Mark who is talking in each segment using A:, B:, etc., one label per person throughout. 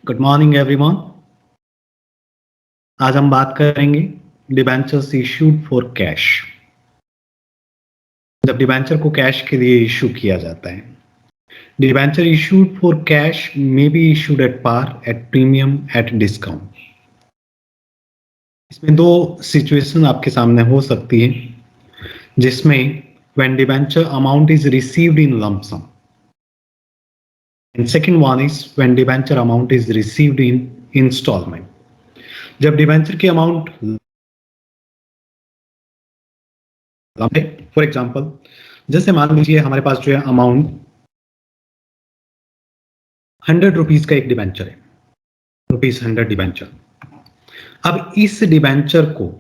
A: Good morning everyone. आज हम बात करेंगे डिबेंचर्स इशूड फॉर कैश। जब डिबेंचर को कैश के लिए इशू किया जाता है, debenture issued for cash may be issued at par, at premium, at discount. इसमें दो सिचुएशन आपके सामने हो सकती है, जिसमें when debenture amount is received in lump sum, and second one is when debenture amount is received in instalment. जब debenture की अमाउंट, फॉर एग्जाम्पल, जैसे मान लीजिए हमारे पास जो है अमाउंट 100 रुपीज का एक डिबेंचर है, ₹100 डिबेंचर। अब इस डिबेंचर को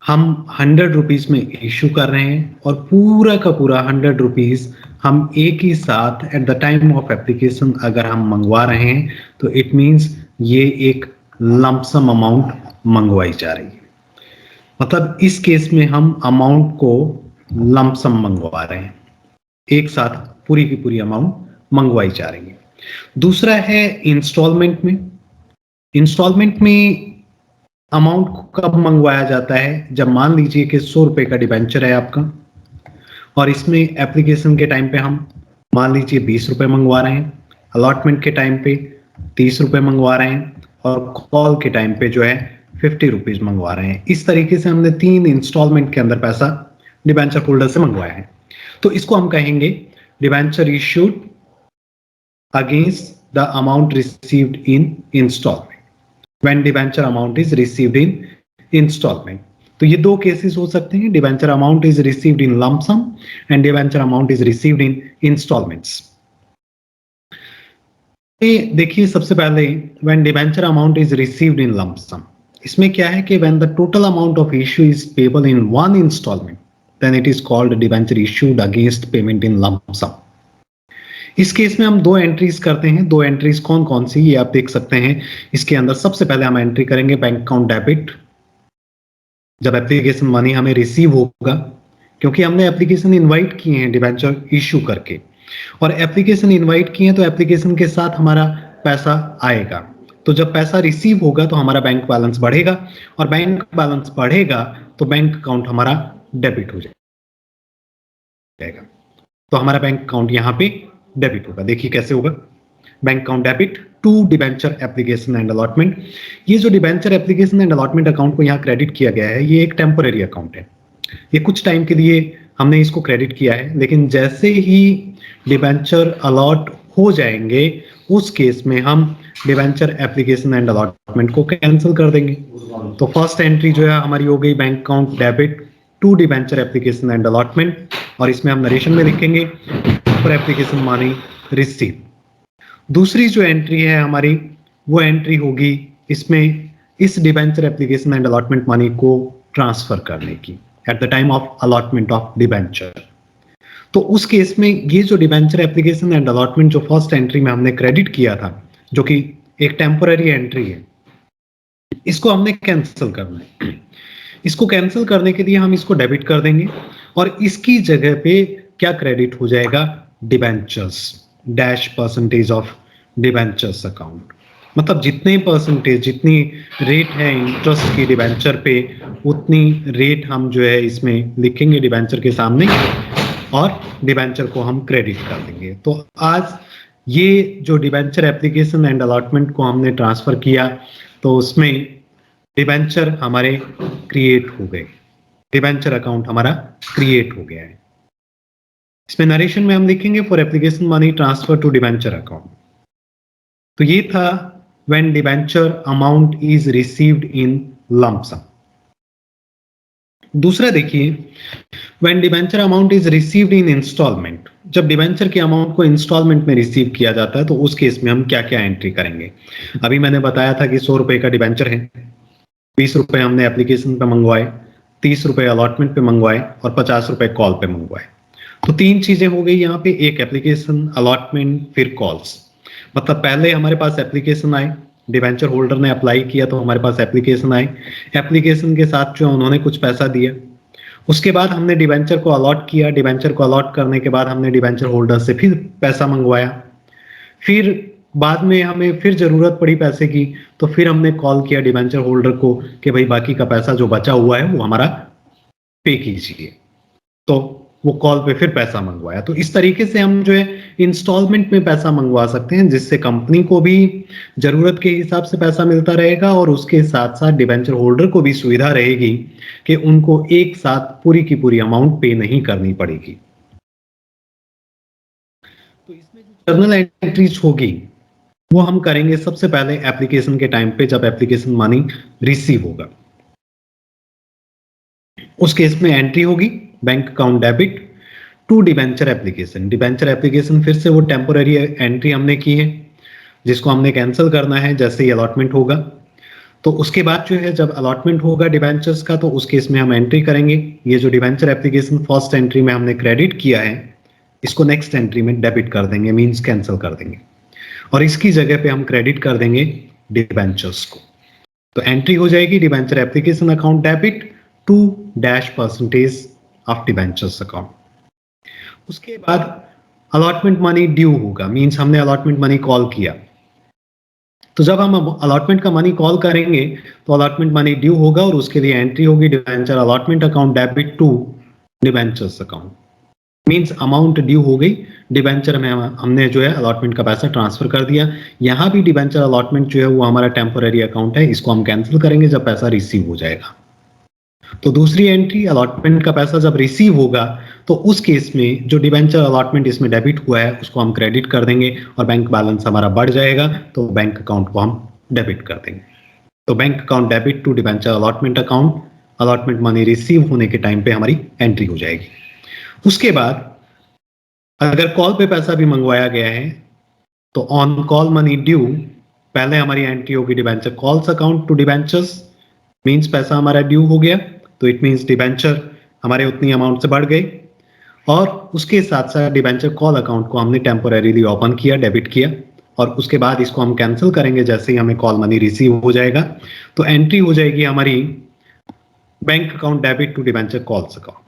A: हम 100 रुपीज में इशू कर रहे हैं और पूरा का पूरा 100 रुपीज हम एक ही साथ at the time of application अगर हम मंगवा रहे हैं तो इट मींस ये एक लंपसम अमाउंट मंगवाई जा रही है। मतलब इस केस में हम अमाउंट को लंपसम मंगवा रहे हैं, एक साथ पूरी की पूरी अमाउंट मंगवाई जा रही है। दूसरा है इंस्टॉलमेंट में। इंस्टॉलमेंट में अमाउंट कब मंगवाया जाता है? जब मान लीजिए कि 100 रुपए का डिबेंचर है आपका और इसमें एप्लीकेशन के टाइम पे हम मान लीजिए 20 रुपए मंगवा रहे हैं, अलॉटमेंट के टाइम पे 30 रुपए मंगवा रहे हैं और कॉल के टाइम पे जो है 50 रुपीज मंगवा रहे हैं। इस तरीके से हमने 3 इंस्टॉलमेंट के अंदर पैसा डिबेंचर होल्डर से मंगवाया है। तो इसको हम कहेंगे debenture issued against the amount received in instalment, when debenture amount is received in installment। तो ये दो केसेस हो सकते हैं, debenture amount is received in lump sum and debenture amount is received in instalments. देखिए सबसे पहले when debenture amount is received in lump sum, इसमें क्या है कि when the total amount of issue is payable in one installment then it is called debenture issued against payment in lump sum। इस case में हम दो entries करते हैं। दो एंट्रीज कौन कौन सी, ये आप देख सकते हैं। इसके अंदर सबसे पहले हम एंट्री करेंगे बैंक अकाउंट डेबिट, जब एप्लीकेशन मनी हमें रिसीव होगा, क्योंकि हमने एप्लीकेशन इनवाइट किए हैं डिबेंचर इशू करके, और एप्लीकेशन इनवाइट किए हैं तो एप्लीकेशन के साथ हमारा पैसा आएगा। तो जब पैसा रिसीव होगा तो हमारा बैंक बैलेंस बढ़ेगा, और बैंक बैलेंस बढ़ेगा तो बैंक अकाउंट हमारा डेबिट हो जाएगा। तो हमारा बैंक अकाउंट यहाँ पे डेबिट होगा। देखिए कैसे होगा, bank account debit to debenture application and allotment. ये जो debenture application and allotment account को यहाँ क्रेडिट किया गया है, ये एक टेम्पररी अकाउंट है। ये कुछ टाइम के लिए हमने इसको क्रेडिट किया है, लेकिन जैसे ही डिबेंचर अलॉट हो जाएंगे उस केस में हम डिबेंचर एप्लीकेशन एंड अलॉटमेंट को कैंसिल कर देंगे। तो फर्स्ट एंट्री जो है हमारी हो गई bank account debit to debenture application and allotment, और इसमें हम नरेशन में लिखेंगे फॉर एप्लीकेशन मनी रिसीव। दूसरी जो एंट्री है हमारी, वो एंट्री होगी इसमें इस debenture application and allotment money को ट्रांसफर करने की at the time of allotment of debenture. तो उस केस में ये जो डिबेंचर एप्लीकेशन एंड अलॉटमेंट जो फर्स्ट एंट्री में हमने क्रेडिट किया था, जो कि एक टेम्पररी एंट्री है, इसको हमने कैंसिल करना है। इसको कैंसिल करने के लिए हम इसको डेबिट कर देंगे और इसकी जगह पे क्या क्रेडिट हो जाएगा, debentures dash percentage of debentures account. मतलब जितने परसेंटेज, जितनी रेट है इंटरेस्ट की डिबेंचर पे, उतनी रेट हम जो है इसमें लिखेंगे डिबेंचर के सामने और डिबेंचर को हम क्रेडिट कर देंगे। तो आज ये जो डिबेंचर एप्लीकेशन एंड अलॉटमेंट को हमने ट्रांसफर किया तो उसमें डिबेंचर हमारे क्रिएट हो गए, डिबेंचर अकाउंट हमारा क्रिएट हो गया है। इसमें नरेशन में हम लिखेंगे for application money transfer to debenture account. तो ये था when debenture amount is received in lump sum. दूसरा देखिए, when debenture amount is received in instalment. जब डिबेंचर के अमाउंट को इंस्टॉलमेंट में रिसीव किया जाता है तो उस केस में हम क्या क्या एंट्री करेंगे। अभी मैंने बताया था कि 100 रुपए का डिबेंचर है, 20 रुपए हमने एप्लीकेशन पे मंगवाए, 30 रुपए अलॉटमेंट पे मंगवाए और 50 रुपए कॉल पे मंगवाए। तो 3 चीजें हो गई यहाँ पे, एक एप्लीकेशन, अलॉटमेंट, फिर कॉल्स। मतलब पहले हमारे पास एप्लीकेशन आए, डिबेंचर होल्डर ने अप्लाई किया तो हमारे पास एप्लीकेशन आए, एप्लीकेशन के साथ जो उन्होंने कुछ पैसा दिया, उसके बाद हमने डिबेंचर को अलॉट किया, डिबेंचर को अलॉट करने के बाद हमने डिबेंचर होल्डर से फिर पैसा मंगवाया, फिर बाद में हमें फिर जरूरत पड़ी पैसे की, तो फिर हमने कॉल किया डिबेंचर होल्डर को कि भाई बाकी का पैसा जो बचा हुआ है वो हमारा पे कीजिए। तो वो कॉल पे फिर पैसा मंगवाया। तो इस तरीके से हम जो है इंस्टॉलमेंट में पैसा मंगवा सकते हैं, जिससे कंपनी को भी जरूरत के हिसाब से पैसा मिलता रहेगा और उसके साथ साथ डिबेंचर होल्डर को भी सुविधा रहेगी कि उनको एक साथ पूरी की पूरी अमाउंट पे नहीं करनी पड़ेगी। तो इसमें जो जर्नल एंट्रीज होगी वो हम करेंगे सबसे पहले एप्लीकेशन के टाइम पे, जब एप्लीकेशन मनी रिसीव होगा। उस केस में एंट्री होगी bank account debit to debenture application. Debenture application फिर से वो टेम्पोररी एंट्री हमने की है जिसको हमने कैंसिल करना है जैसे ही अलॉटमेंट होगा। तो उसके बाद जो है जब अलॉटमेंट होगा डिबेंचर्स का, तो उस केस में हम एंट्री करेंगे। ये जो डिबेंचर एप्लीकेशन फर्स्ट एंट्री में हमने क्रेडिट किया है, इसको नेक्स्ट एंट्री में डेबिट कर देंगे, मींस कैंसिल कर देंगे, और इसकी जगह पे हम क्रेडिट कर देंगे डिबेंचर्स को। तो एंट्री हो जाएगी debenture application account debit to dash percentage of debentures account. उसके बाद अलॉटमेंट मनी ड्यू होगा, मींस हमने अलॉटमेंट मनी कॉल किया। तो जब हम अलॉटमेंट का मनी कॉल करेंगे तो अलॉटमेंट मनी ड्यू होगा और उसके लिए एंट्री होगी debenture allotment account debit to debentures account. Means amount due हो गई, डिबेंचर में हमने जो है अलॉटमेंट का पैसा ट्रांसफर कर दिया। यहाँ भी डिबेंचर अलॉटमेंट जो है वो हमारा टेम्पोररी अकाउंट है, इसको हम कैंसिल करेंगे जब पैसा रिसीव हो जाएगा। तो दूसरी एंट्री अलॉटमेंट का पैसा जब रिसीव होगा तो उस केस में जो डिबेंचर अलॉटमेंट इसमें डेबिट हुआ है उसको हम क्रेडिट कर देंगे और बैंक बैलेंस हमारा बढ़ जाएगा, तो बैंक अकाउंट को हम डेबिट कर देंगे। तो bank account debit to debenture allotment account, allotment money receive होने के टाइम पे हमारी एंट्री हो जाएगी। उसके बाद अगर कॉल पे पैसा भी मंगवाया गया है तो ऑन कॉल मनी ड्यू पहले हमारी एंट्री होगी debenture calls account to debentures, means पैसा हमारा ड्यू हो गया, तो इट मींस डिबेंचर हमारे उतनी अमाउंट से बढ़ गई, और उसके साथ साथ डिबेंचर कॉल अकाउंट को हमने टेम्पोररीली ओपन किया, डेबिट किया, और उसके बाद इसको हम कैंसिल करेंगे जैसे ही हमें कॉल मनी रिसीव हो जाएगा। तो एंट्री हो जाएगी हमारी bank account debit to debenture calls account.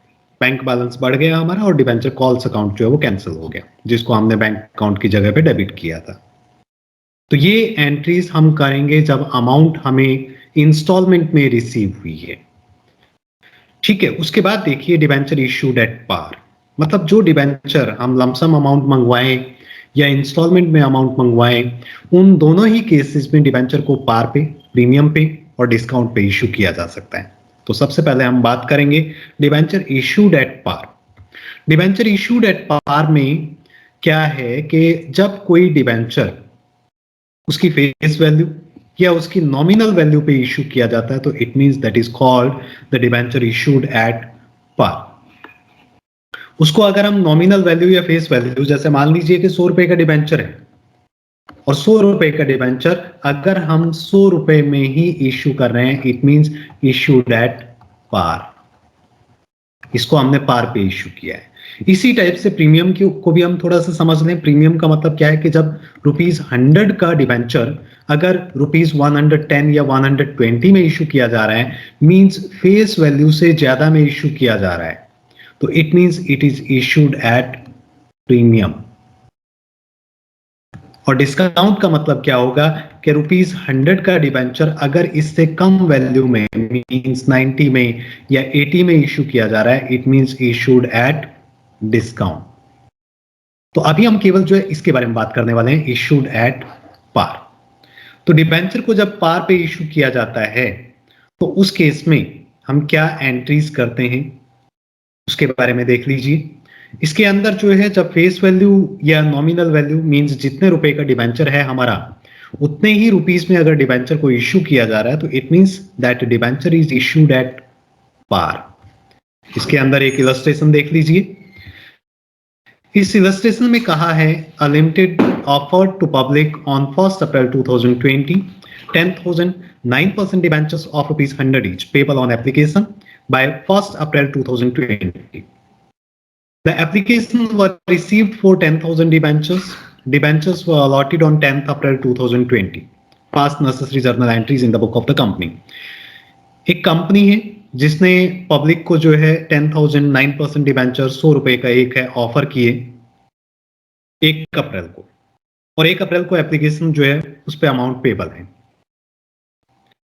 A: Bank balance बढ़ गया हमारा और डिबेंचर कॉल्स अकाउंट जो है वो कैंसिल हो गया, जिसको हमने बैंक अकाउंट की जगह पे डेबिट किया था। तो ये एंट्रीज हम करेंगे जब अमाउंट हमें इंस्टॉलमेंट में रिसीव हुई है। ठीक है, उसके बाद देखिए डिबेंचर इशूड एट पार, मतलब जो डिबेंचर हम लमसम अमाउंट मंगवाएं या इंस्टॉलमेंट में अमाउंट मंगवाएं, उन दोनों ही केसेस में डिबेंचर को पार पे, प्रीमियम पे और डिस्काउंट पे इशू किया जा सकता है। तो सबसे पहले हम बात करेंगे debenture issued at par. Debenture issued at par में क्या है कि जब कोई डिबेंचर उसकी फेस वैल्यू या उसकी नॉमिनल वैल्यू पे इशू किया जाता है तो it means that is called the debenture issued at par. उसको अगर हम नॉमिनल वैल्यू या फेस वैल्यू, जैसे मान लीजिए कि 100 रुपए का डिबेंचर है और 100 रुपए का डिबेंचर अगर हम 100 रुपए में ही इशू कर रहे हैं, it means issued at par, इसको हमने पार पे इशू किया है। इसी टाइप से प्रीमियम को भी हम थोड़ा सा समझ लें। प्रीमियम का मतलब क्या है कि जब ₹100 का डिबेंचर अगर ₹110 या 120 में इशू किया जा रहा है, मींस फेस वैल्यू से ज्यादा में इशू किया जा रहा है, तो it means it is issued at premium. और डिस्काउंट का मतलब क्या होगा कि ₹100 का डिबेंचर अगर इससे कम वैल्यू में, मींस 90 में या 80 में इशू किया जा रहा है, it means issued at discount. तो अभी हम केवल जो है इसके बारे में बात करने वाले हैं, इशूड एट पार। तो डिबेंचर को जब पार पे इशू किया जाता है तो उस केस में हम क्या एंट्रीज करते हैं उसके बारे में देख लीजिए। इसके अंदर जो है जब फेस वैल्यू या नॉमिनल वैल्यू, मींस जितने रुपए का डिबेंचर है हमारा, उतने ही रुपीस में अगर डिबेंचर को इशू किया जा रहा है तो it means that debenture is issued at par. इसके अंदर एक इलस्ट्रेशन देख लीजिए। इस इलस्ट्रेशन में कहा है a limited offer to public on 1 April 2020 10,009% debentures of ₹100 each payable on application by 1 April 2020. The application were received for 10,000 debentures. Debentures were allotted on 10th April 2020. Past necessary journal entries in the book of the company. एक company है जिसने public को जो है 10,009% debenture ₹100 का एक है offer किए 1 अप्रैल को। और 1 अप्रैल को एप्लीकेशन जो है उस पे अमाउंट पेबल है।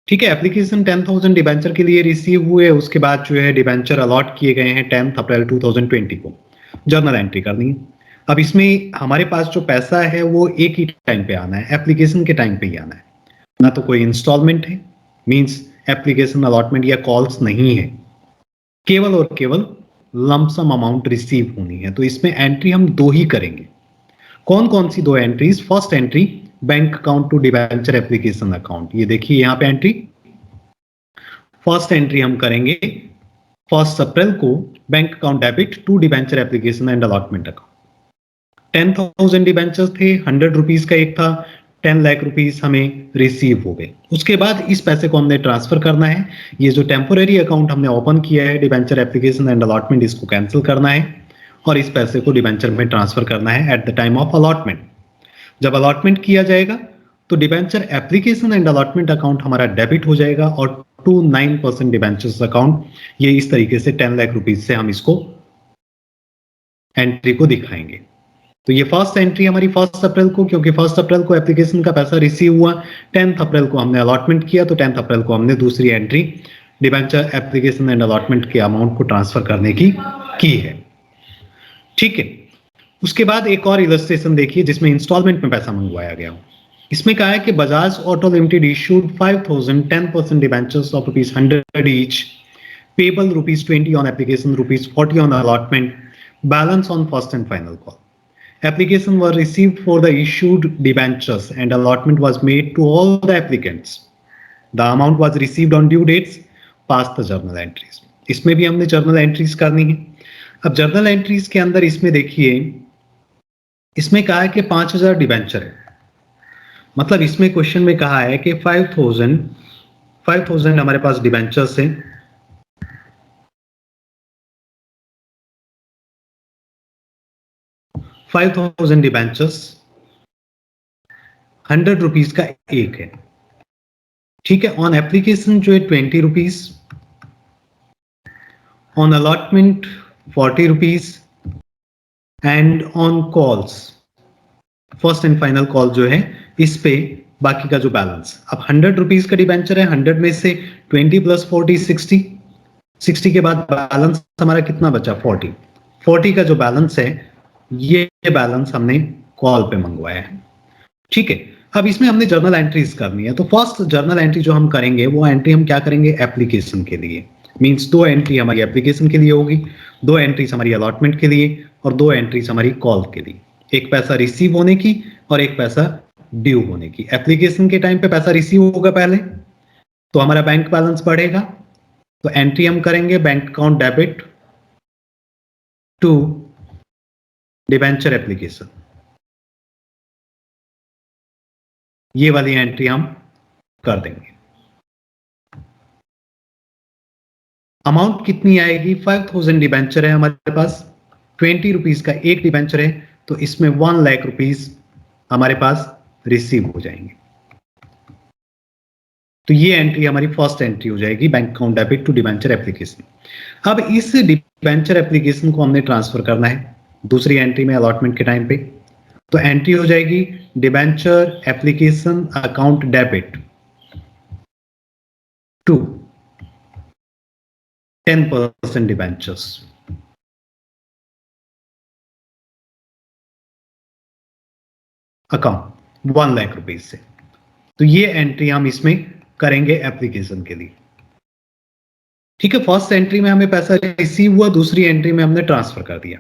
A: ठीक है, एप्लीकेशन 10,000 डिबेंचर के लिए रिसीव हुए, उसके बाद जो है डिबेंचर अलॉट किए गए हैं 10 अप्रैल 2020 को, जर्नल एंट्री करनी है। अब इसमें हमारे पास जो पैसा है वो एक ही टाइम पे आना है, एप्लीकेशन के टाइम पे ही आना है, ना तो कोई इंस्टॉलमेंट है, मींस एप्लीकेशन अलॉटमेंट या कॉल्स नहीं है, केवल और केवल लमसम अमाउंट रिसीव होनी है। तो इसमें एंट्री हम दो ही करेंगे। कौन कौन सी दो entries? First entry bank account to debenture application account, ये देखिए यहाँ पे एंट्री, फर्स्ट एंट्री हम करेंगे 1 अप्रैल को bank account debit to debenture application and allotment account. 10,000 debentures थे, 100 रुपीज का एक था, 10 लाख रुपीज हमें रिसीव हो गए। उसके बाद इस पैसे को हमने ट्रांसफर करना है। ये जो टेम्पोरेरी अकाउंट हमने ओपन किया है डिबेंचर एप्लीकेशन एंड अलॉटमेंट, इसको कैंसिल करना है और इस पैसे को डिबेंचर में ट्रांसफर करना है at the time of allotment. जब अलॉटमेंट किया जाएगा तो debenture application and allotment account हमारा डेबिट हो जाएगा और 29% डिबेंचर्स अकाउंट, ये इस तरीके से 10 लाख रुपीज से हम इसको एंट्री को दिखाएंगे। तो ये फर्स्ट एंट्री हमारी 1 अप्रैल को, क्योंकि 1 अप्रैल को एप्लीकेशन का पैसा रिसीव हुआ, 10 अप्रैल को हमने अलॉटमेंट किया, तो 10 अप्रैल को हमने दूसरी entry debenture application and allotment के अमाउंट को ट्रांसफर करने की है। ठीक है, उसके बाद एक और इलस्ट्रेशन देखिए जिसमें इंस्टॉलमेंट में पैसा मंगवाया गया हो। इसमें कहा है कि Bajaj auto limited issued 5,000 10% debentures of ₹100 each, payable ₹20 on application, ₹40 on allotment, balance on first and final call. Application were received for the issued debentures and allotment was made to all the applicants. The amount was received on due dates. Pass the journal entries. इसमें भी हमने journal entries करनी है। अब journal entries के अंदर इसमें देखिए, इसमें कहा है कि 5,000 डिबेंचर है, मतलब इसमें क्वेश्चन में कहा है कि 5,000 हमारे पास डिबेंचर्स हैं, 5,000 डिबेंचर्स, 100 रुपीज का एक है। ठीक है, ऑन एप्लीकेशन जो है 20 rupees, on allotment 40 rupees and on calls first and final call जो है इस पे बाकी का जो बैलेंस, अब 100 रुपीज का डिबेंचर है, 100 में से 20 + 40 60 के बाद बैलेंस हमारा कितना बचा? 40 का जो बैलेंस है ये बैलेंस हमने कॉल पे मंगवाया है। ठीक है, अब इसमें हमने जर्नल एंट्रीज करनी है। तो फर्स्ट जर्नल एंट्री जो हम करेंगे वो एंट्री हम क्या करेंगे? एप्लीकेशन के लिए, मींस 2 एंट्री हमारी एप्लीकेशन के लिए होगी, 2 एंट्रीज हमारी अलॉटमेंट के लिए और 2 एंट्रीज हमारी कॉल के लिए, एक पैसा रिसीव होने की और एक पैसा ड्यू होने की। एप्लीकेशन के टाइम पे पैसा रिसीव होगा पहले, तो हमारा बैंक बैलेंस बढ़ेगा, तो एंट्री हम करेंगे bank account debit to debenture application, ये वाली एंट्री हम कर देंगे। अमाउंट कितनी आएगी? 5,000 डिबेंचर है हमारे पास, 20 रुपीज का एक डिबेंचर है, तो इसमें 1 लाख रुपीज हमारे पास रिसीव हो जाएंगे। तो ये एंट्री हमारी फर्स्ट एंट्री हो जाएगी bank account debit to debenture application. अब इस डिबेंचर एप्लीकेशन को हमने ट्रांसफर करना है दूसरी एंट्री में अलॉटमेंट के टाइम पे, तो एंट्री हो जाएगी debenture application account debit to 10% debentures, account 1 lakh rupees से। तो ये एंट्री हम इसमें करेंगे एप्लीकेशन के लिए। ठीक है, फर्स्ट एंट्री में हमें पैसा रिसीव हुआ, दूसरी एंट्री में हमने ट्रांसफर कर दिया।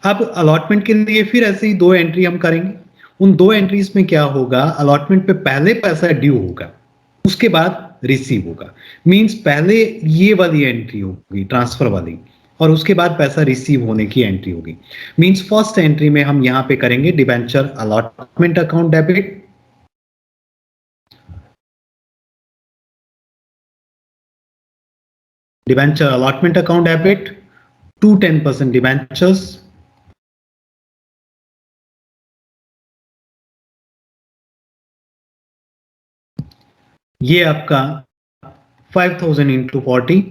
A: अब अलॉटमेंट के लिए फिर ऐसे ही 2 एंट्री हम करेंगे। उन 2 एंट्रीज में क्या होगा? अलॉटमेंट पे पहले पैसा ड्यू होगा, उसके बाद रिसीव होगा, मींस पहले ये वाली एंट्री होगी ट्रांसफर वाली और उसके बाद पैसा रिसीव होने की एंट्री होगी। मींस फर्स्ट एंट्री में हम यहां पे करेंगे debenture allotment account debit debenture allotment account debit to 10% debentures, ये आपका 5,000 इंटू 40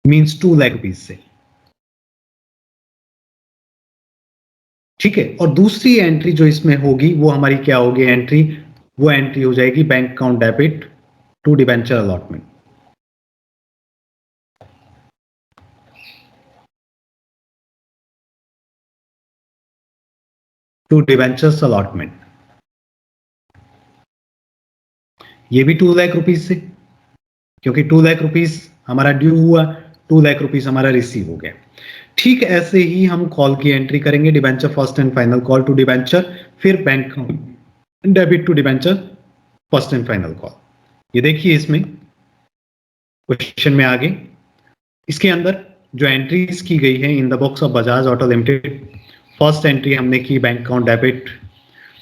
A: मीन्स 2 लाख रुपीज से। ठीक है। और दूसरी एंट्री जो इसमें होगी वो हमारी क्या होगी एंट्री, वो एंट्री हो जाएगी bank account debit to debenture allotment. To debentures allotment, ये भी 2 लाख रुपीज से, क्योंकि 2 लाख रुपीज हमारा ड्यू हुआ, 2 लाख रुपीज हमारा रिसीव हो गया। ठीक ऐसे ही हम कॉल की एंट्री करेंगे, debenture first and final call to debenture, फिर bank debit to debenture first and final call. ये देखिए इसमें क्वेश्चन में आगे इसके अंदर जो एंट्रीज की गई है in the books of Bajaj auto limited, first entry हमने की bank account debit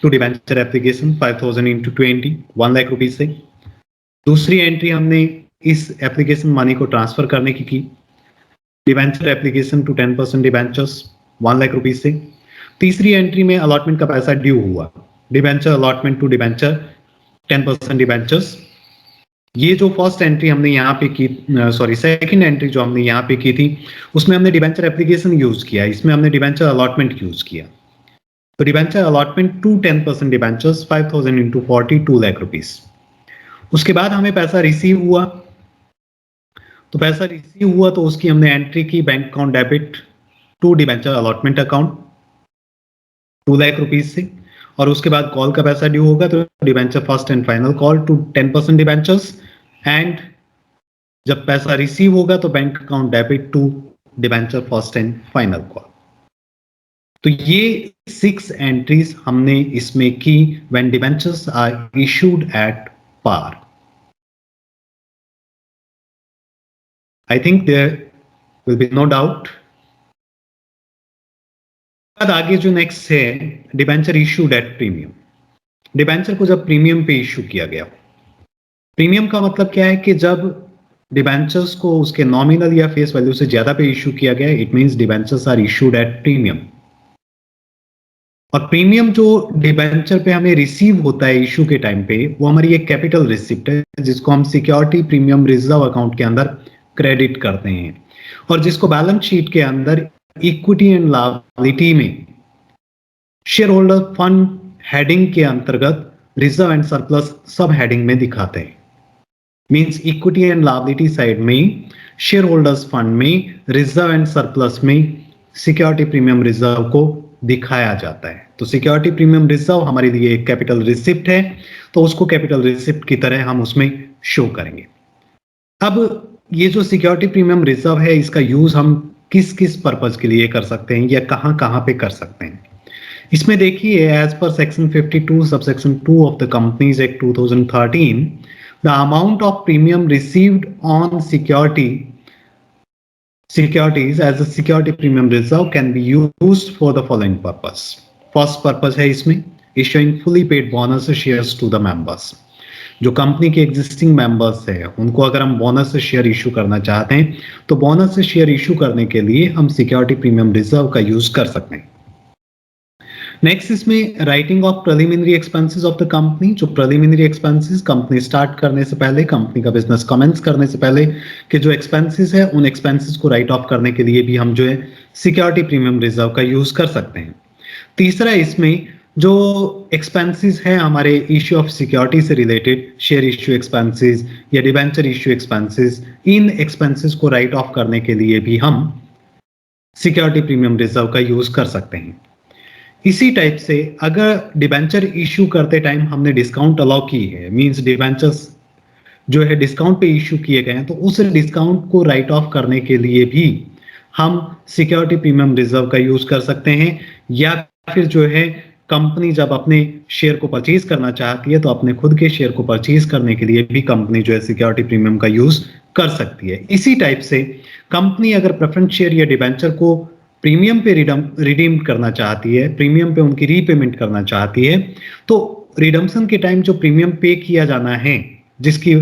A: to debenture application 5000 into 20, 1 lakh rupees से। दूसरी एंट्री हमने इस एप्लीकेशन मनी को ट्रांसफर करने की debenture application to 10% debentures 1 lakh rupees से। तीसरी एंट्री में अलॉटमेंट का पैसा ड्यू हुआ, debenture allotment to debenture 10% debentures. ये जो फर्स्ट एंट्री हमने यहाँ पे की, सॉरी सेकंड एंट्री जो हमने यहाँ पे की थी, उसमें हमने डिबेंचर एप्लीकेशन यूज किया, इसमें हमने डिबेंचर अलॉटमेंट यूज किया। तो debenture allotment to 10% debentures 5000 into 40, 2 lakh rupees. उसके बाद हमें पैसा रिसीव हुआ, तो पैसा रिसीव हुआ तो उसकी हमने एंट्री की bank account debit to debenture allotment account 2 lakh rupees से। और उसके बाद कॉल का पैसा ड्यू होगा तो debenture first and final call to 10% debentures, and जब पैसा रिसीव होगा तो bank account debit to debenture first and final call. तो ये 6 एंट्रीज हमने इसमें की when debentures are issued at par. I think there will be no doubt. आगे जो नेक्स्ट है debenture issued at premium. Debenture को जब प्रीमियम पे इशू किया गया, प्रीमियम का मतलब क्या है कि जब डिबेंचर्स को उसके नॉमिनल या फेस वैल्यू से ज्यादा पे इशू किया गया, it means debentures are issued at premium. और प्रीमियम जो डिबेंचर पे हमें रिसीव होता है इशू के टाइम पे, वो हमारी एक कैपिटल रिसिप्ट है जिसको हम सिक्योरिटी प्रीमियम रिजर्व अकाउंट के अंदर क्रेडिट करते हैं, और जिसको बैलेंस शीट के अंदर इक्विटी एंड लायबिलिटी में शेयर होल्डर फंड हेडिंग के अंतर्गत रिजर्व एंड सरप्लस सब हेडिंग में दिखाते हैं। Means equity and liability side में शेयर होल्डर्स फंड में रिजर्व एंड सरप्लस में सिक्योरिटी प्रीमियम रिजर्व को दिखाया जाता है। तो सिक्योरिटी प्रीमियम रिजर्व हमारे लिए एक कैपिटल रिसिप्ट है, तो उसको कैपिटल रिसिप्ट की तरह हम उसमें शो करेंगे। अब ये जो सिक्योरिटी प्रीमियम रिजर्व है, इसका यूज हम किस किस पर्पज के लिए कर सकते हैं या कहां कहां पे कर सकते हैं, इसमें देखिए as per section 52 subsection 2 of the companies act 2013, the amount of premium received on securities as a security premium reserve can be used for the following purpose. First purpose है इसमें issuing fully paid bonus shares to the members। जो company के existing members है उनको अगर हम bonus share issue करना चाहते हैं तो बोनस शेयर इशू करने के लिए हम सिक्योरिटी प्रीमियम रिजर्व का यूज कर सकते हैं। नेक्स्ट इसमें writing of preliminary expenses of the company. जो प्रीलिमिनरी एक्सपेंसेस कंपनी स्टार्ट करने से पहले, कंपनी का बिजनेस कमेंस करने से पहले के जो एक्सपेंसेस है, उन एक्सपेंसेस को राइट ऑफ करने के लिए भी हम जो है सिक्योरिटी प्रीमियम रिजर्व का यूज कर सकते हैं। तीसरा इसमें जो एक्सपेंसेस है हमारे इश्यू ऑफ सिक्योरिटी से रिलेटेड, शेयर इश्यू एक्सपेंसेस या डिबेंचर इश्यू एक्सपेंसेस, इन एक्सपेंसेस को राइट ऑफ करने के लिए भी हम सिक्योरिटी प्रीमियम रिजर्व का यूज कर सकते हैं। इसी टाइप से अगर डिबेंचर इशू करते टाइम हमने डिस्काउंट अलाउ की है, मींस डिबेंचर्स जो है डिस्काउंट पे इशू किए गए हैं, तो उस डिस्काउंट को राइट ऑफ करने के लिए भी हम सिक्योरिटी प्रीमियम रिजर्व का यूज कर सकते हैं। या फिर जो है कंपनी जब अपने शेयर को परचेज करना चाहती है तो अपने खुद के शेयर को परचेज करने के लिए भी कंपनी जो है सिक्योरिटी प्रीमियम का यूज कर सकती है। इसी टाइप से कंपनी अगर प्रेफरेंस शेयर या डिबेंचर को प्रीमियम पे रिडीम करना चाहती है, प्रीमियम पे उनकी रीपेमेंट करना चाहती है, तो रिडम्पशन के टाइम जो प्रीमियम पे किया जाना है, जिसकी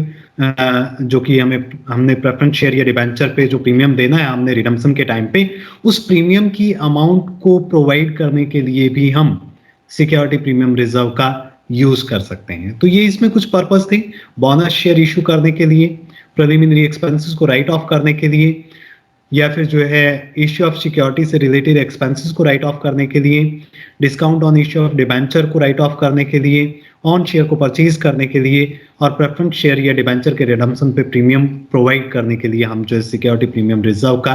A: जो कि हमने प्रेफरेंस शेयर या डिबेंचर पे जो प्रीमियम देना है हमने रिडम्पशन के टाइम पे, उस प्रीमियम की अमाउंट को प्रोवाइड करने के लिए भी हम सिक्योरिटी प्रीमियम रिजर्व का यूज कर सकते हैं। तो ये इसमें कुछ पर्पस थे, बोनस शेयर इशू करने के लिए, प्रीलिमिनरी एक्सपेंसेस को राइट ऑफ करने के लिए, या फिर जो है इश्यू ऑफ सिक्योरिटी से रिलेटेड एक्सपेंसेस को राइट ऑफ करने के लिए, discount on issue of debenture को राइट ऑफ करने के लिए, ऑन शेयर को परचेज करने के लिए, और प्रेफरेंस शेयर या डिबेंचर के रिडम्पशन पे प्रीमियम प्रोवाइड करने के लिए हम जो है सिक्योरिटी प्रीमियम रिजर्व का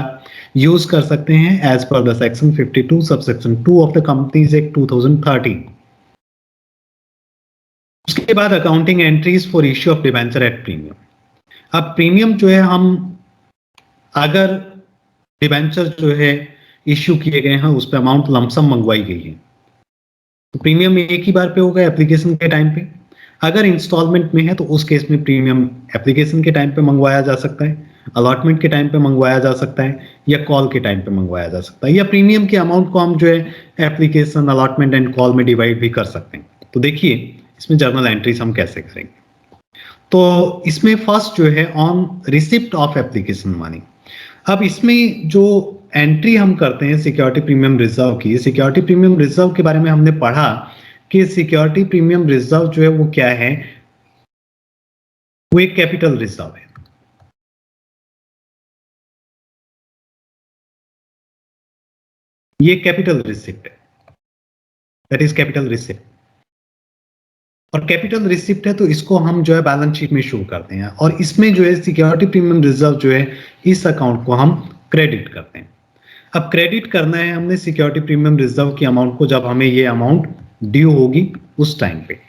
A: यूज कर सकते हैं as per the section 52 subsection 2 of the companies act 2013। उसके बाद accounting entries for issue of debenture at premium. अब प्रीमियम जो है हम अगर डिबेंचर जो है इश्यू किए गए हैं उस पर अमाउंट लमसम मंगवाई गई है तो प्रीमियम एक ही बार पे होगा एप्लीकेशन के टाइम पे। अगर इंस्टॉलमेंट में है तो उस केस में प्रीमियम एप्लीकेशन के टाइम पे मंगवाया जा सकता है, अलॉटमेंट के टाइम पे मंगवाया जा सकता है, या कॉल के टाइम पे मंगवाया जा सकता है, या प्रीमियम के अमाउंट को हम जो है एप्लीकेशन, अलॉटमेंट एंड कॉल में डिवाइड भी कर सकते हैं। तो देखिए इसमें जर्नल एंट्रीज हम कैसे करेंगे। तो इसमें फर्स्ट जो है on receipt of application money. अब इसमें जो एंट्री हम करते हैं सिक्योरिटी प्रीमियम रिजर्व की, सिक्योरिटी प्रीमियम रिजर्व के बारे में हमने पढ़ा कि सिक्योरिटी प्रीमियम रिजर्व जो है वो क्या है, वो एक कैपिटल रिजर्व है। ये कैपिटल रिसिप्ट है, दैट इज कैपिटल रिसिप्ट। और कैपिटल रिसिप्ट है तो इसको हम जो है बैलेंस शीट में शो करते हैं, और इसमें जो है सिक्योरिटी प्रीमियम रिजर्व जो है इस अकाउंट को हम क्रेडिट करते हैं। अब क्रेडिट करना है हमने सिक्योरिटी प्रीमियम रिजर्व की अमाउंट को जब हमें ये अमाउंट ड्यू होगी उस टाइम पे,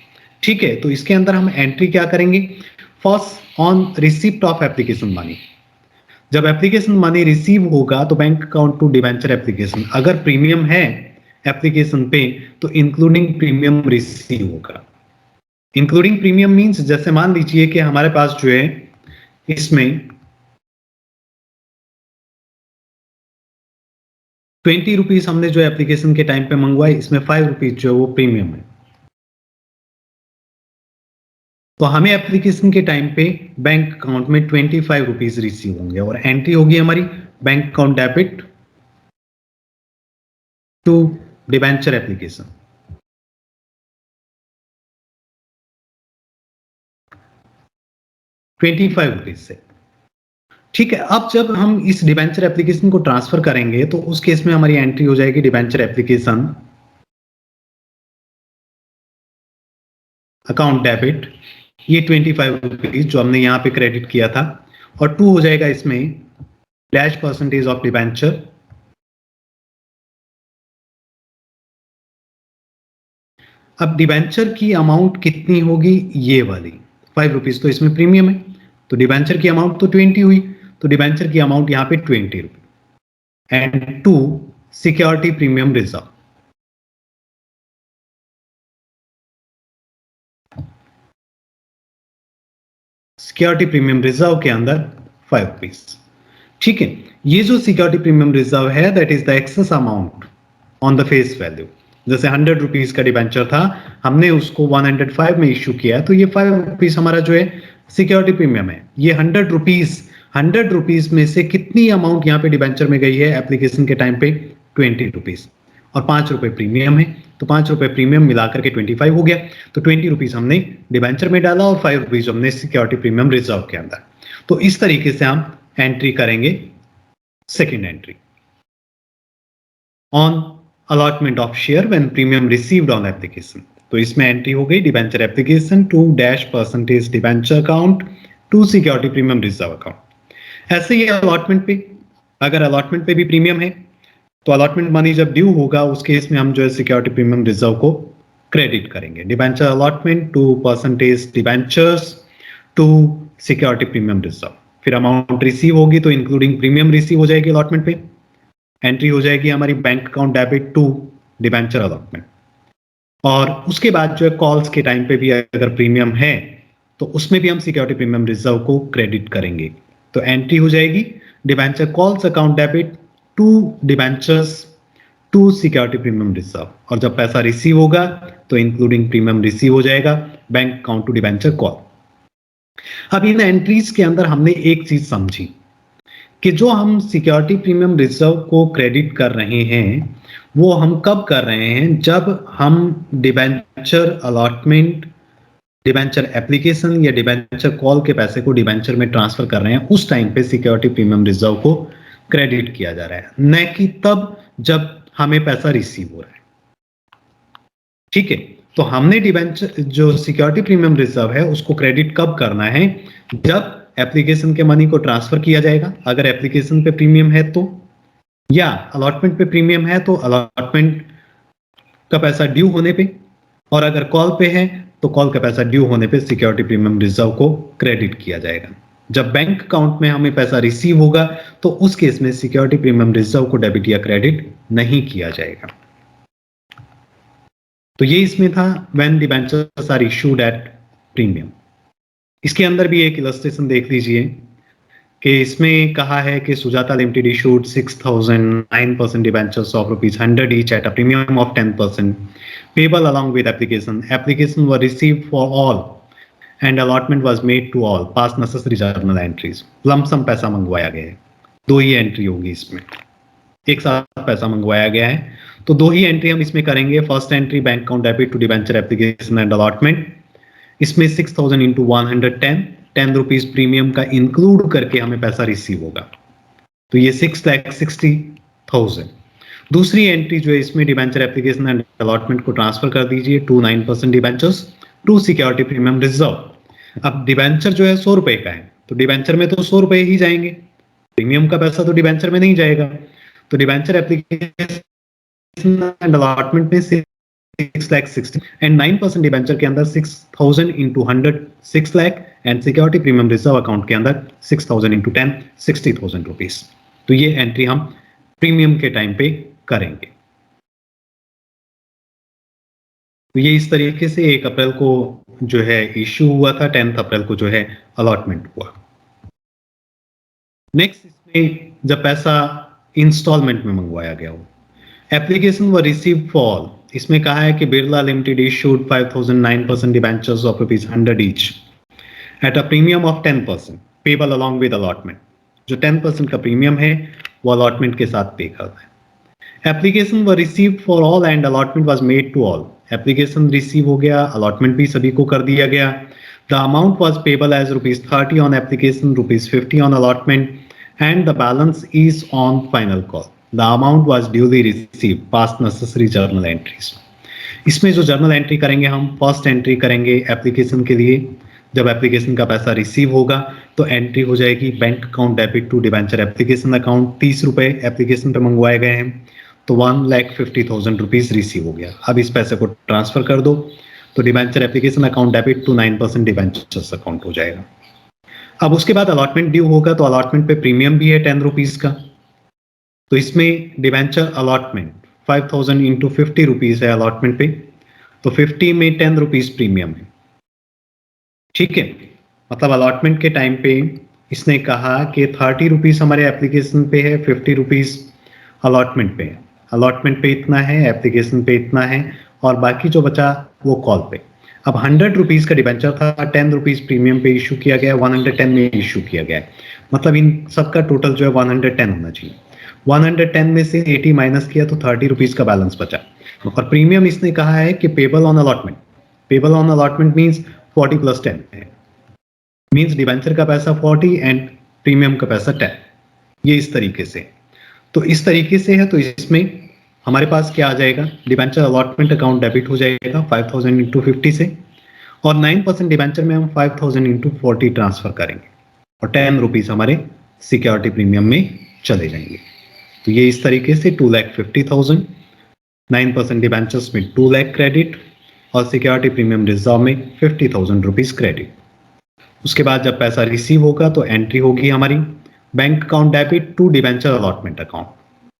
A: ठीक है। तो इसके अंदर हम एंट्री क्या करेंगे, first on receipt of application money. जब एप्लीकेशन मनी रिसीव होगा तो bank account to debenture application, अगर प्रीमियम है एप्लीकेशन पे तो इंक्लूडिंग प्रीमियम रिसीव होगा। इंक्लूडिंग प्रीमियम मींस जैसे मान लीजिए कि हमारे पास जो है इसमें 20 रुपीज हमने जो एप्लीकेशन के टाइम पे मंगवाए, इसमें 5 रुपीज जो है वो प्रीमियम है। तो हमें एप्लीकेशन के टाइम पे बैंक अकाउंट में 25 रुपीज रिसीव होंगे और एंट्री होगी हमारी bank account debit to debenture application. ₹25 से, ठीक है। अब जब हम इस डिबेंचर एप्लीकेशन को ट्रांसफर करेंगे तो उस केस में हमारी एंट्री हो जाएगी डिबेंचर एप्लीकेशन अकाउंट डेबिट, ये 25 रुपीज जो हमने यहां पे क्रेडिट किया था, और 2 हो जाएगा इसमें डैश परसेंटेज ऑफ डिबेंचर। अब डिबेंचर की अमाउंट कितनी होगी, ये वाली 5 रुपीज, तो इसमें प्रीमियम है तो डिबेंचर की अमाउंट तो 20 हुई, तो डिबेंचर की अमाउंट यहां पे 20 rupees and 2 security premium reserve. Security premium reserve के अंदर 5 रुपीज, ठीक है। ये जो सिक्योरिटी प्रीमियम रिजर्व है that is the excess amount on the face value. जैसे 100 रुपीज का डिबेंचर था, हमने उसको 105 में इश्यू किया, तो ये 5 रुपीज हमारा जो है सिक्योरिटी प्रीमियम है। ये 100 रुपीज में से कितनी अमाउंट यहाँ पे डिबेंचर में गई है एप्लीकेशन के टाइम पे, 20 रुपीज, और 5 रुपए प्रीमियम है, तो 5 रुपए प्रीमियम मिलाकर के 25 हो गया। तो 20 रुपीज हमने डिबेंचर में डाला और 5 रुपीज हमने सिक्योरिटी प्रीमियम रिजर्व के अंदर। तो इस तरीके से हम एंट्री करेंगे second entry on allotment of share when premium received on application. तो इसमें एंट्री हो गई debenture application to dash percentage debenture account to security premium reserve account. ऐसे ही अलॉटमेंट पे, अगर अलॉटमेंट पे भी प्रीमियम है तो अलॉटमेंट मनी जब ड्यू होगा उस केस में हम जो है सिक्योरिटी प्रीमियम रिजर्व को क्रेडिट करेंगे। Debenture allotment to percentage debentures to security premium reserve. फिर अमाउंट रिसीव होगी तो इंक्लूडिंग प्रीमियम रिसीव हो जाएगी अलॉटमेंट पे, एंट्री हो जाएगी हमारी bank account debit to debenture allotment. और उसके बाद जो है कॉल्स के टाइम पे भी अगर प्रीमियम है तो उसमें भी हम सिक्योरिटी प्रीमियम रिजर्व को क्रेडिट करेंगे। तो एंट्री हो जाएगी debenture calls account debit to debentures to security premium reserve, और जब पैसा रिसीव होगा तो इंक्लूडिंग प्रीमियम रिसीव हो जाएगा bank account to debenture call. अब इन एंट्रीज के अंदर हमने एक चीज समझी कि जो हम सिक्योरिटी प्रीमियम रिजर्व को क्रेडिट कर रहे हैं वो हम कब कर रहे हैं, जब हम डिबेंचर अलॉटमेंट, डिबेंचर एप्लीकेशन या डिबेंचर कॉल के पैसे को डिबेंचर में ट्रांसफर कर रहे हैं, उस टाइम पे सिक्योरिटी प्रीमियम रिजर्व को क्रेडिट किया जा रहा है, न कि तब जब हमें पैसा रिसीव हो रहा है। ठीक है, तो हमने डिबेंचर जो सिक्योरिटी प्रीमियम रिजर्व है उसको क्रेडिट कब करना है, जब एप्लीकेशन के मनी को ट्रांसफर किया जाएगा, अगर एप्लीकेशन पे प्रीमियम है तो, या अलॉटमेंट पे प्रीमियम है तो अलॉटमेंट का पैसा ड्यू होने पे, और अगर कॉल पे है तो कॉल का पैसा ड्यू होने पे सिक्योरिटी प्रीमियम रिजर्व को क्रेडिट किया जाएगा। जब बैंक अकाउंट में हमें पैसा रिसीव होगा तो उस केस में सिक्योरिटी प्रीमियम रिजर्व को डेबिट या क्रेडिट नहीं किया जाएगा। तो ये इसमें था when debentures are issued at premium. इसके अंदर भी एक इलस्ट्रेशन देख लीजिए कि इसमें कहा है कि Sujata limited issued 6009% debentures of ₹100 each at a premium of 10% payable along with application. Application were received for all and allotment was made to all. Pass necessary journal entries. Lump sum पैसा मंगवाया गया है, दो ही एंट्री होगी इसमें, एक साथ पैसा मंगवाया गया है तो दो ही एंट्री हम इसमें करेंगे। First entry bank account debit to debenture application and allotment, इसमें 6000 इंटू 110 ₹10 प्रीमियम का इंक्लूड करके हमें पैसा रिसीव होगा, तो ये 6,60,000। दूसरी एंट्री जो है इसमें डिबेंचर एप्लीकेशन एंड अलॉटमेंट को ट्रांसफर कर दीजिए to 9% debentures to security premium reserve. अब डिबेंचर जो है 100 रुपए का है तो डिबेंचर में तो 100 रुपए ही जाएंगे, प्रीमियम का पैसा तो डिबेंचर में नहीं जाएगा। तो डिबेंचर एप्लीकेशन एंड अलॉटमेंट में 6,60,000 एंड 9% डिबेंचर के अंदर 6,000 into 100 6 lakh and security premium reserve account के अंदर 6,000 इंटू 10 60,000 रुपीज। तो ये एंट्री हम प्रीमियम के टाइम पे करेंगे। तो ये इस तरीके से 1 अप्रैल को जो है इश्यू हुआ था, 10 अप्रैल को जो है अलॉटमेंट हुआ। नेक्स्ट इसमें जब पैसा इंस्टॉलमेंट में मंगवाया गया हो, एप्लीकेशन व रिसीव फॉर ऑल, इसमें कहा है कि Birla limited issued 5,009% debentures of ₹100 each at a premium of 10% payable along with allotment. जो 10% का प्रीमियम है वो अलॉटमेंट के साथ पे करता है। एप्लीकेशन व receive for all and allotment was made to all, application receive हो गया, अलॉटमेंट भी सभी को कर दिया गया। The amount was payable as ₹30 on application, ₹50 on allotment and the balance is on final call. The amount was duly received. Past necessary journal entries. इसमें जो जर्नल एंट्री करेंगे हम, फर्स्ट एंट्री करेंगे एप्लीकेशन के लिए, जब एप्लीकेशन का पैसा रिसीव होगा तो एंट्री हो जाएगी bank account debit to debenture application account, 30 रुपए एप्लीकेशन पे मंगवाए गए हैं तो 1,50,000 रुपीज रिसीव हो गया। अब इस पैसे को ट्रांसफर कर दो तो debenture application account debit to 9% debentures account हो जाएगा। अब उसके बाद अलॉटमेंट ड्यू होगा तो अलॉटमेंट पे प्रीमियम भी है 10 रुपीज का, तो इसमें डिबेंचर अलॉटमेंट 5,000 इंटू 50 रुपीज है अलॉटमेंट पे, तो 50 में 10 रुपीज प्रीमियम है। ठीक है, मतलब अलॉटमेंट के टाइम पे इसने कहा कि 30 रुपीज हमारे एप्लीकेशन पे है, 50 रुपीज अलॉटमेंट पे है। अलॉटमेंट पे इतना है, एप्लीकेशन पे इतना है और बाकी जो बचा वो कॉल पे। अब 100 रुपीज का डिबेंचर था, 10 रुपीज प्रीमियम पे इशू किया गया, 110 में इशू किया गया है, मतलब इन सबका टोटल जो है 110 होना चाहिए। 110 में से 80 माइनस किया तो 30 रुपीज का बैलेंस बचा। और प्रीमियम इसने कहा है कि payable on allotment, payable on allotment means 40 plus 10 है, मींस डिबेंचर का पैसा 40 एंड प्रीमियम का पैसा 10, ये इस तरीके से। तो इस तरीके से है, तो इसमें हमारे पास क्या आ जाएगा, डिबेंचर अलॉटमेंट अकाउंट डेबिट हो जाएगा 5,000 इंटू 50 से, और 9% डिबेंचर में हम 5,000 इंटू 40 ट्रांसफर करेंगे और 10 रुपीज हमारे सिक्योरिटी प्रीमियम में चले जाएंगे। तो ये इस तरीके से 2,50,000, 9% डिबेंचर्स में 2 लाख क्रेडिट और सिक्योरिटी प्रीमियम रिजर्व में 50,000 रुपीज क्रेडिट। उसके बाद जब पैसा रिसीव होगा तो एंट्री होगी हमारी bank account debit to debenture allotment account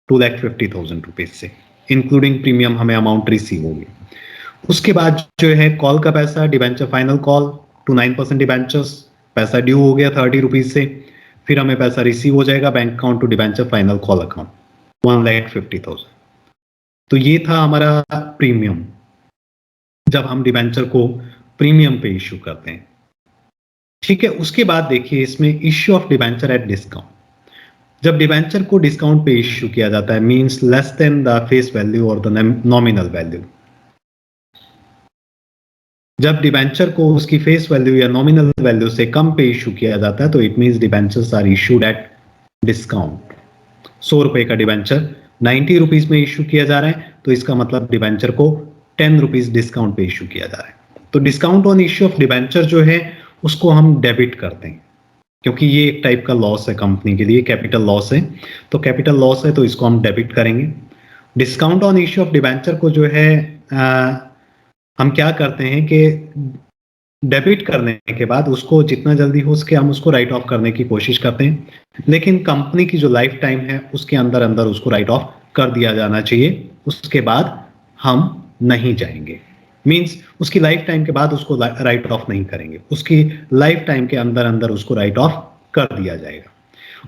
A: 2,50,000 rupees से, इंक्लूडिंग प्रीमियम हमें अमाउंट रिसीव होगी। उसके बाद जो है कॉल का पैसा, debenture final call to 9% debentures, पैसा ड्यू हो गया 30 रुपीज से, फिर हमें पैसा रिसीव हो जाएगा bank account to debenture final call account 1,50,000। तो ये था हमारा प्रीमियम, जब हम डिबेंचर को प्रीमियम पे इश्यू करते हैं। ठीक है, उसके बाद देखिए इसमें issue of debenture at discount. जब डिबेंचर को डिस्काउंट पे इश्यू किया जाता है, means less than the face value और द नॉमिनल वैल्यू। जब डिबेंचर को उसकी फेस वैल्यू या नॉमिनल वैल्यू से कम पे इश्यू किया जाता है तो it means debentures are issued at discount. ₹100 का डिबेंचर 90 रुपीज में इशू किया जा रहा है, तो इसका मतलब डिबेंचर को 10 रुपीज डिस्काउंट पे इशू किया जा रहा है। तो discount on issue of debenture जो है उसको हम डेबिट करते हैं, क्योंकि ये एक टाइप का लॉस है कंपनी के लिए, कैपिटल लॉस है। तो कैपिटल लॉस है तो इसको हम डेबिट करेंगे। Discount on issue of debenture को जो है हम क्या करते हैं कि डेबिट करने के बाद उसको जितना जल्दी हो सके हम उसको राइट ऑफ करने की कोशिश करते हैं, लेकिन कंपनी की जो लाइफ टाइम है उसके अंदर अंदर उसको राइट ऑफ कर दिया जाना चाहिए, उसके बाद हम नहीं जाएंगे। मींस उसकी लाइफ टाइम के बाद उसको राइट ऑफ नहीं करेंगे, उसकी लाइफ टाइम के अंदर अंदर उसको राइट ऑफ कर दिया जाएगा।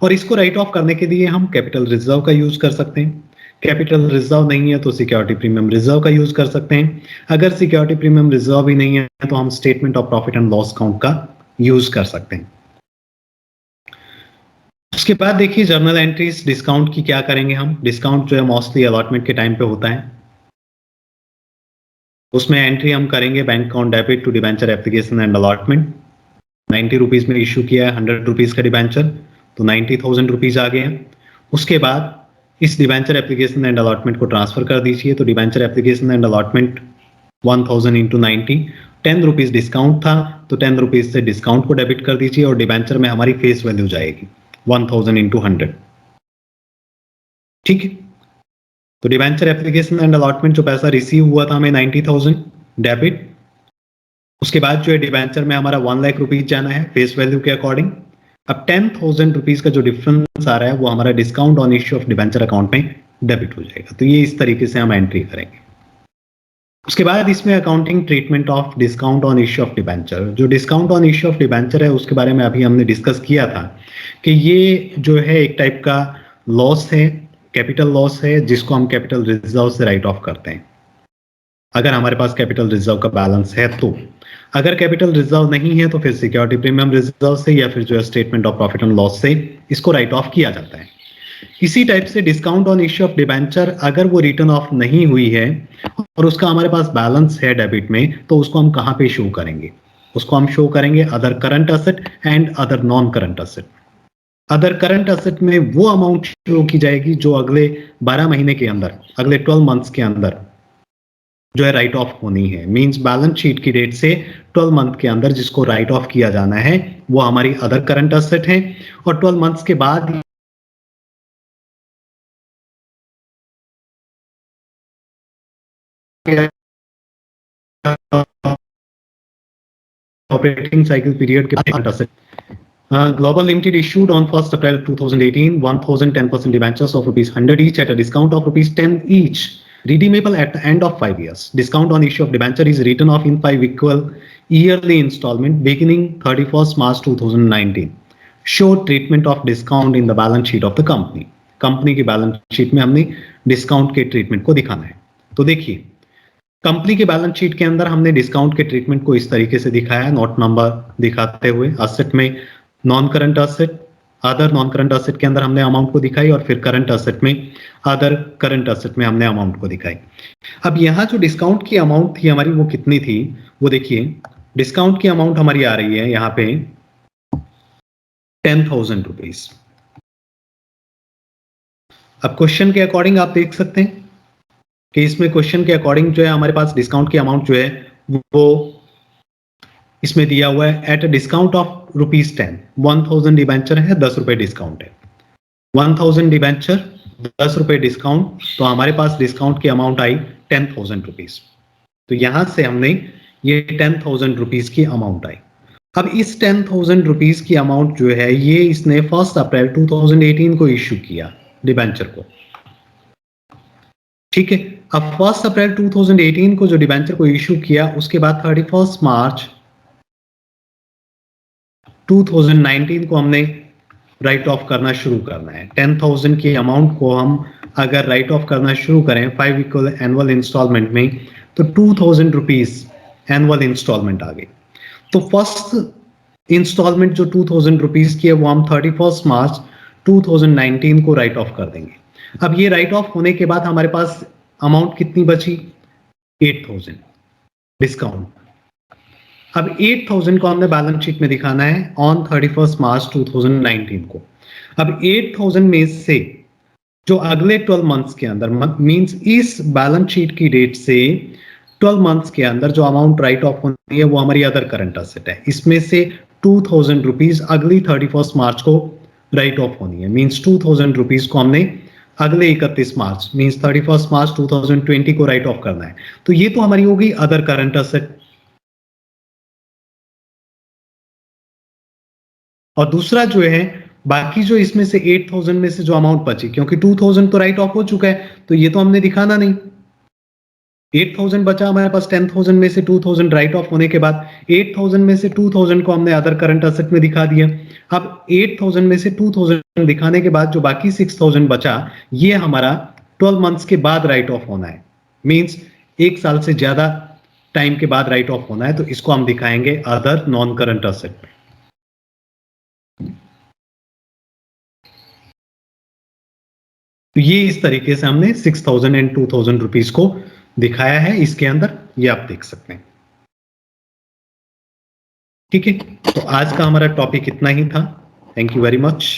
A: और इसको राइट ऑफ करने के लिए हम कैपिटल रिजर्व का यूज कर सकते हैं। कैपिटल रिजर्व नहीं है तो सिक्योरिटी प्रीमियम रिजर्व का यूज कर सकते हैं। अगर सिक्योरिटी प्रीमियम रिजर्व ही नहीं है तो हम statement of profit and loss account का यूज कर सकते हैं। उसके बाद देखिए जर्नल एंट्रीज डिस्काउंट की क्या करेंगे हम। डिस्काउंट जो है मोस्टली अलॉटमेंट के टाइम पे होता है, उसमें एंट्री हम करेंगे bank account debit to debenture application and allotment. 90 rupees में इशू किया है 100 रुपीज का डिबेंचर, तो 90,000 रुपीज आ गए। उसके बाद इस डिबेंचर एप्लीकेशन एंड अलॉटमेंट को ट्रांसफर कर दीजिए। तो debenture application and allotment 1000 into 90, 10 rupees discount था तो 10 रुपीज से डिस्काउंट को डेबिट कर दीजिए और डिबेंचर में हमारी फेस वैल्यू जाएगी 1000 इंटू 100। ठीक है, तो डिबेंचर एप्लीकेशन एंड अलॉटमेंट जो पैसा रिसीव हुआ था हमें 90,000 डेबिट। उसके बाद जो है डिबेंचर में हमारा 1 लाख रुपीज जाना है फेस वैल्यू के अकॉर्डिंग। अब 10,000 रुपीज का जो डिफरेंस आ रहा है वो हमारा discount on issue of debenture account में डेबिट हो जाएगा। तो ये इस तरीके से हम एंट्री करेंगे। उसके बाद इसमें accounting treatment of discount on issue of debenture. जो discount on issue of debenture है उसके बारे में अभी हमने डिस्कस किया था कि ये जो है एक टाइप का लॉस है, कैपिटल लॉस है, जिसको हम कैपिटल रिजर्व से राइट ऑफ करते हैं अगर हमारे पास कैपिटल रिजर्व का बैलेंस है तो। अगर कैपिटल रिजर्व नहीं है तो फिर सिक्योरिटी प्रीमियम रिजर्व से या फिर जो है statement of profit and loss से इसको राइट ऑफ किया जाता है। इसी टाइप से discount on issue of debenture अगर वो रिटर्न ऑफ नहीं हुई है और उसका हमारे पास बैलेंस है डेबिट में, तो उसको हम कहां पे शो करेंगे? उसको हम शो करेंगे other current asset and other non current asset. Other current asset में वो अमाउंट शो की जाएगी जो अगले 12 महीने के अंदर, अगले 12 मंथ्स के अंदर जो है राइट ऑफ होनी है। मींस बैलेंस शीट की डेट से 12 मंथ के अंदर जिसको राइट ऑफ किया जाना है वो हमारी अदर करंट असेट है। और 12 मंथ्स के बाद ऑपरेटिंग साइकिल पीरियड के current asset. Global Limited issued on 1st April 2018 1,010% debentures of ₹100 each at a discount of ₹10 each, redeemable at the end of 5 years. Discount on issue of debenture is written off in 5 equal yearly installment beginning 31st March 2019. Show treatment of discount in the balance sheet of the company. Company की balance sheet में हमने discount के treatment को दिखाना है। तो देखिए company के बैलेंस शीट के अंदर हमने डिस्काउंट के ट्रीटमेंट को इस तरीके से दिखाया है, नोट नंबर दिखाते हुए। असेट में non current asset, other non current asset के अंदर हमने अमाउंट को दिखाई और फिर करंट असेट में, अदर करंट असेट में हमने अमाउंट को दिखाई। अब यहाँ जो डिस्काउंट की अमाउंट थी हमारी वो कितनी थी वो देखिए। डिस्काउंट की अमाउंट हमारी आ रही है यहाँ पे 10,000 रुपीज। अब क्वेश्चन के अकॉर्डिंग आप देख सकते हैं कि इसमें क्वेश्चन के अकॉर्डिंग जो है हमारे पास डिस्काउंट की अमाउंट जो है वो इसमें दिया हुआ है at a discount of ₹10। 1000 debenture है, 10 रुपए डिस्काउंट है। 1000 डिबेंचर 10 रुपए डिस्काउंट, तो हमारे पास डिस्काउंट की अमाउंट आई 10,000 रुपीज। तो यहां से हमने ये 10,000 रुपीज की अमाउंट आई। अब इस 10,000 रुपीज की अमाउंट जो है ये इसने 1 अप्रैल 2018 को इश्यू किया डिबेंचर को। ठीक है, अब 1 अप्रैल 2018 को जो डिबेंचर को इश्यू किया उसके बाद 31 मार्च 2019 को हमने राइट ऑफ करना शुरू करना है। 10,000 की अमाउंट को हम अगर राइट ऑफ करना शुरू करें 5 इक्वल एनुअल इंस्टॉलमेंट में, तो 2,000 रुपीज एनुअल इंस्टॉलमेंट आ गई। तो फर्स्ट इंस्टॉलमेंट जो 2,000 रुपीज की है वो हम 31 मार्च 2019 को राइट ऑफ कर देंगे। अब ये राइट ऑफ होने के बाद हमारे पास अमाउंट कितनी बची? 8,000 डिस्काउंट। अब 8,000 को हमने बैलेंस शीट में दिखाना है ऑन 31 मार्च 2019 को। अब 8,000 में से जो अगले 12 मंथ्स के अंदर मींस इस बैलेंस शीट की डेट से 12 मंथ्स के अंदर जो अमाउंट राइट ऑफ होनी है वो हमारी अदर करंट असेट है। इसमें से 2000 रुपीज अगली 31 मार्च को राइट ऑफ होनी है। मींस 2000 रुपीज को हमने अगले 31 मार्च मींस 31 मार्च 2020 को राइट ऑफ करना है। तो ये तो हमारी होगी अदर करंट असेट। और दूसरा जो है बाकी जो इसमें से 8000 में से जो अमाउंट बची, क्योंकि 2000 तो राइट ऑफ हो चुका है तो ये तो हमने दिखाना नहीं। 8000 बचा हमारे पास 10000 में से 2000 राइट ऑफ होने के बाद 8000 में से 2000 को हमने अदर करंट असेट में दिखा दिया। अब 8000 में से 2000 दिखाने के बाद जो बाकी 6000 बचा ये हमारा 12 मंथ्स के बाद राइट ऑफ होना है। मींस एक साल से ज्यादा टाइम के बाद राइट ऑफ होना है, तो इसको हम दिखाएंगे अदर नॉन करंट असेट में। तो ये इस तरीके से हमने 6000 एंड 2000 रुपीज को दिखाया है इसके अंदर, ये आप देख सकते हैं। ठीक है, तो आज का हमारा टॉपिक इतना ही था। Thank you very much.